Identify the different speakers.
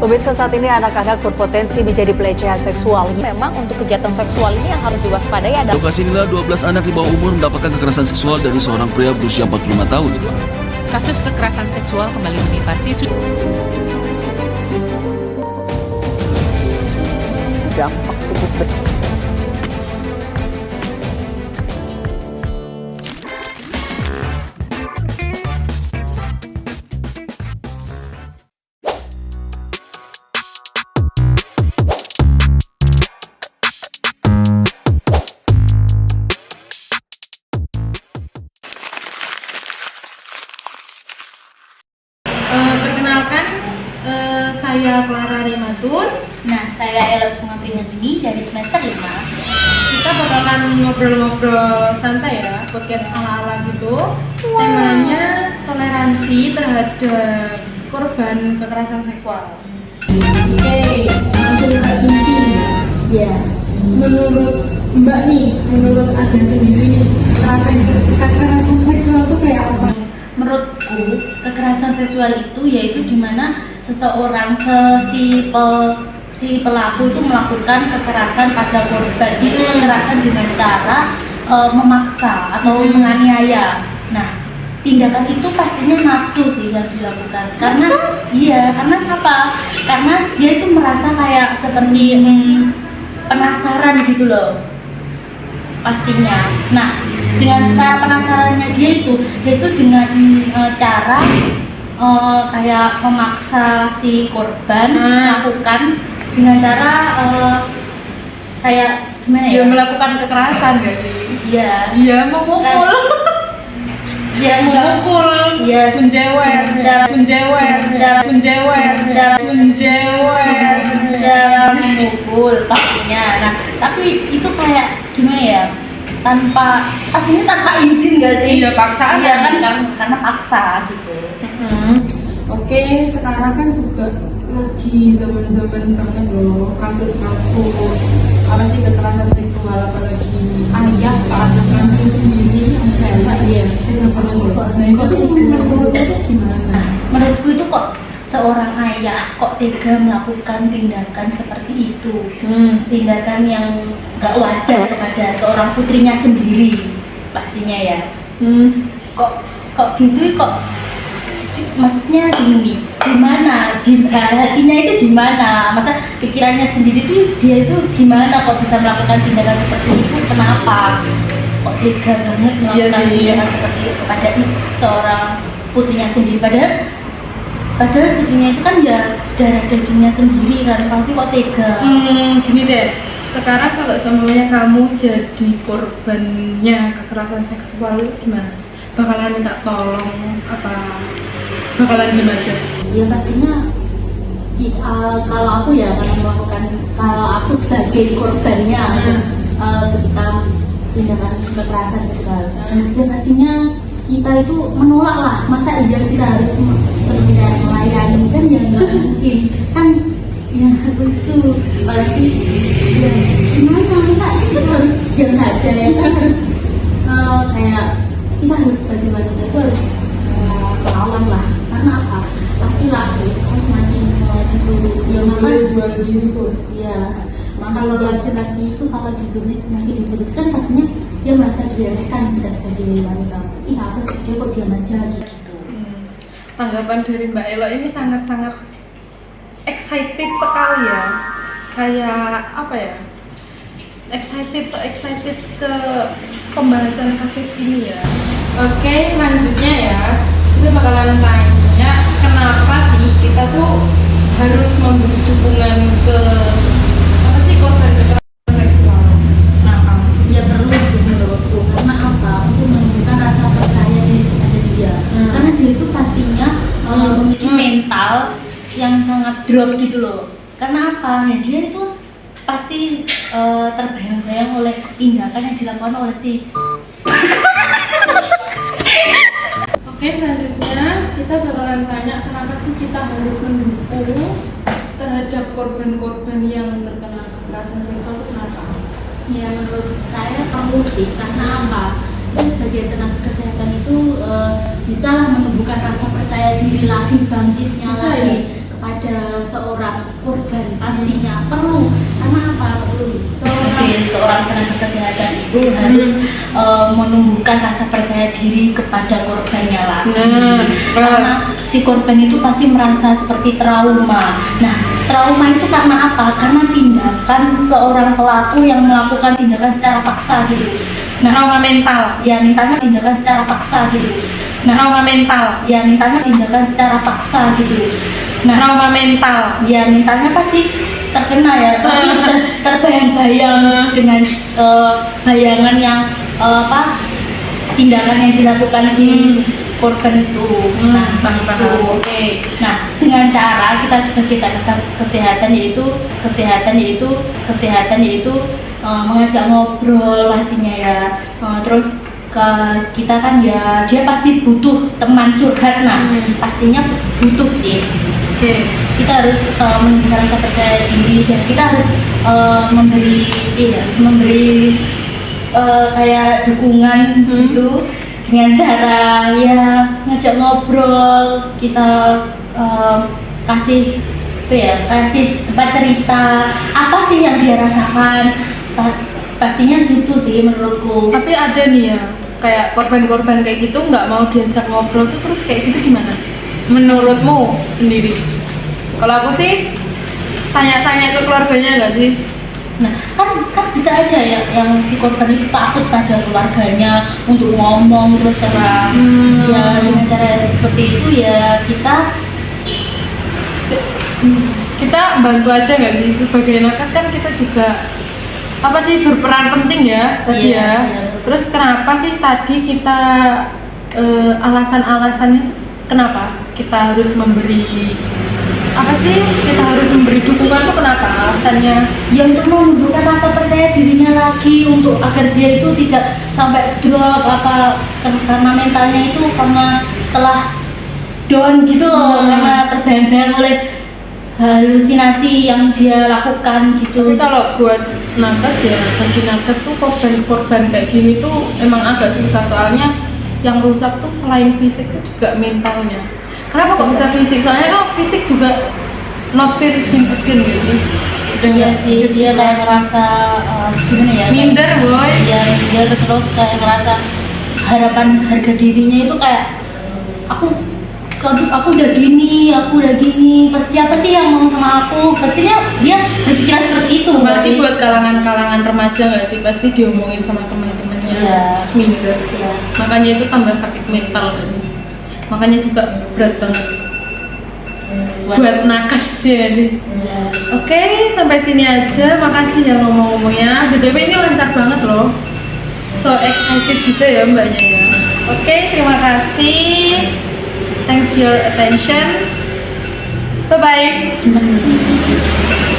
Speaker 1: Pemirsa, saat ini anak-anak berpotensi menjadi pelecehan seksual.
Speaker 2: Memang untuk kejahatan seksual ini yang harus diwaspadai adalah
Speaker 3: lokasi inilah 12 anak di bawah umur mendapatkan kekerasan seksual dari seorang pria berusia 45 tahun.
Speaker 4: Kasus kekerasan seksual kembali menimpa siswi.
Speaker 2: dampak cukup besar.
Speaker 5: Perkenalkan, saya Clara Rimatun.
Speaker 6: Nah, saya Ella Sumaprihandini dari semester 5.
Speaker 5: Kita bakalan ngobrol-ngobrol santai ya, podcast ala-ala gitu. Temanya toleransi terhadap korban kekerasan seksual.
Speaker 6: Oke, langsung ke inti. Ya.
Speaker 5: Menurut Mbak nih, menurut Ada sendiri nih, kekerasan seksual itu kayak apa?
Speaker 6: Menurutku, kekerasan seksual itu yaitu dimana seseorang si pelaku itu melakukan kekerasan pada korban. Itu kekerasan dengan cara memaksa atau menganiaya. Nah, tindakan itu pastinya nafsu sih yang dilakukan. Karena karena apa? Karena dia itu merasa kayak seperti penasaran gitu loh. Pastinya. Nah, dengan cara penasarannya dia itu dengan cara kayak memaksa si korban melakukan dengan cara kayak gimana ya?
Speaker 5: Dia melakukan kekerasan gak sih?
Speaker 6: Iya.
Speaker 5: Iya, memukul.
Speaker 6: Iya,
Speaker 5: memukul, menjewer,
Speaker 6: memukul pastinya. Nah, tapi itu kayak gimana ya? Pastinya tanpa izin gak sih?
Speaker 5: Iya, paksaan.
Speaker 6: Iya kan, karena paksa gitu.
Speaker 5: Oke, sekarang kan juga lagi zaman-zaman banget loh kasus-kasus apa sih kekerasan seksual, apalagi ayah ke anak kandung sendiri yang cewek yang pernah dosa. Nah itu tuh menurutku gimana?
Speaker 6: Menurutku itu kok seorang ayah kok tega melakukan tindakan seperti itu, tindakan yang gak wajar kepada seorang putrinya sendiri pastinya ya. Kok gitu kok. Maksudnya gini, gimana? Hatinya itu gimana? Masa pikirannya sendiri tuh dia itu gimana kok bisa melakukan tindakan seperti itu? Kenapa? Kok tega banget melakukan tindakan seperti itu kepada seorang putrinya sendiri? Padahal putrinya itu kan ya darah dagingnya sendiri kan, pasti kok tega.
Speaker 5: Gini deh, sekarang kalau semuanya kamu jadi korbannya kekerasan seksual gimana? Bakalan minta tolong apa? Bakalan gimana aja?
Speaker 6: Ya pastinya kalau aku sebagai korbannya ketika tindakan kekerasan seksual, ya pastinya kita itu menolak lah. Masa iya kita harus seperti kayak melayani, kan ya nggak mungkin kan, ya lucu. Apalagi ya gimana, masa itu harus jalan aja ya kan, harus kayak kita harus sebagai wanita itu harus melawan lah. Karena apa? Laki-laki harus makin diburu. Ya kalau laki-laki itu kalau diburu semakin diburu kan pastinya dia merasa diremehkan kita sebagai wanita. Ih apa sih dia kok diam aja gitu.
Speaker 5: Tanggapan dari Mbak Elo ini sangat-sangat excited sekali ya. Kayak apa ya? Excited ke pembahasan kasus ini ya. Oke, selanjutnya ya, kita bakalan tanya kenapa sih kita tuh harus memberi dukungan ke apa sih korban kekerasan seksual? Nah,
Speaker 6: Ya perlu sih menurutku. Karena apa? Untuk menumbuhkan rasa percaya diri kepada dia. Karena dia itu pastinya memiliki mental yang sangat drop gitu loh. Karena apa? Ya dia itu pasti terbayang-bayang oleh tindakan yang dilakukan oleh si.
Speaker 5: Oke, selanjutnya kita bakalan tanya kenapa sih kita harus mendukung terhadap korban-korban yang terkena kekerasan seksual itu kenapa?
Speaker 6: Ya menurut saya perlu sih. Karena apa? Kita sebagai tenaga kesehatan itu bisa menumbuhkan rasa percaya diri lagi, bangkitnya
Speaker 5: Bisa,
Speaker 6: lagi
Speaker 5: ya?
Speaker 6: pada seorang korban pastinya perlu. Karena apa? Sebagai seorang tenaga kesehatan itu harus menumbuhkan rasa percaya diri kepada korbannya lagi. Karena si korban itu pasti merasa seperti trauma. Nah, trauma itu karena apa? Karena tindakan seorang pelaku yang melakukan tindakan secara paksa gitu. Nah,
Speaker 5: Trauma mental.
Speaker 6: ya mintanya tindakan secara paksa gitu. Nah,
Speaker 5: Trauma mental.
Speaker 6: ya mintanya tindakan secara paksa gitu. Nah,
Speaker 5: Trauma mental.
Speaker 6: ya mintanya pasti terkena ya, pasti terbayang-bayang dengan bayangan yang tindakan yang dilakukan si korban itu. Nah,
Speaker 5: paham. Oke.
Speaker 6: Nah, dengan cara kita sebagai tenaga kesehatan yaitu mengajak ngobrol pastinya ya. Terus kita kan ya dia pasti butuh teman curhat. Nah, pastinya butuh sih.
Speaker 5: Oke.
Speaker 6: Kita harus menunjukkan rasa percaya diri dan kita harus memberi kayak dukungan gitu dengan cara ya ngajak ngobrol, kita kasih tempat cerita apa sih yang dia rasakan. Pastinya gitu sih menurutku.
Speaker 5: Tapi ada nih ya, kayak korban-korban kayak gitu nggak mau diajak ngobrol tuh, terus kayak gitu gimana? Menurutmu sendiri? Kalau aku sih tanya-tanya ke keluarganya nggak sih?
Speaker 6: Nah, kan bisa aja ya yang si korban itu takut pada keluarganya untuk ngomong terus terang. Ya dengan cara seperti itu ya
Speaker 5: kita bantu aja nggak sih sebagai nakes, kan kita juga berperan penting ya tadi
Speaker 6: Iya,
Speaker 5: ya.
Speaker 6: iya.
Speaker 5: Terus kenapa sih tadi kita alasan-alasannya tuh kenapa kita harus memberi dukungan tuh, kenapa alasannya?
Speaker 6: ya untuk menumbuhkan rasa percaya dirinya lagi, untuk agar dia itu tidak sampai drop karena mentalnya itu karena telah down gitu loh, karena terbayang-bayang oleh halusinasi yang dia lakukan gitu.
Speaker 5: Tapi kalau buat nakes ya, bagi nakes tuh korban kayak gini tuh emang agak susah, soalnya yang rusak tuh selain fisik tuh juga mentalnya. Kenapa kok bisa fisik? Soalnya kan fisik juga not virgin again gitu sih.
Speaker 6: Iya sih, dia kayak ngerasa gimana ya?
Speaker 5: Minder boy.
Speaker 6: Iya, dia terus kayak ngerasa harapan harga dirinya itu kayak aku udah gini, siapa sih yang mau sama aku? Pastinya dia berpikiran seperti itu.
Speaker 5: Pasti buat kalangan remaja nggak sih? Pasti diomongin sama teman-temannya.
Speaker 6: Iya.
Speaker 5: Terus minder.
Speaker 6: Iya.
Speaker 5: Makanya itu tambah sakit mental nggak sih? Makanya juga berat banget buat nakes ya sih.
Speaker 6: Iya.
Speaker 5: Oke, sampai sini aja. Makasih ya ngomong-ngomongnya. BTW ini lancar banget loh. So excited juga ya mbaknya ya. Oke, terima kasih. Thanks your attention. Bye bye.
Speaker 6: Terima kasih.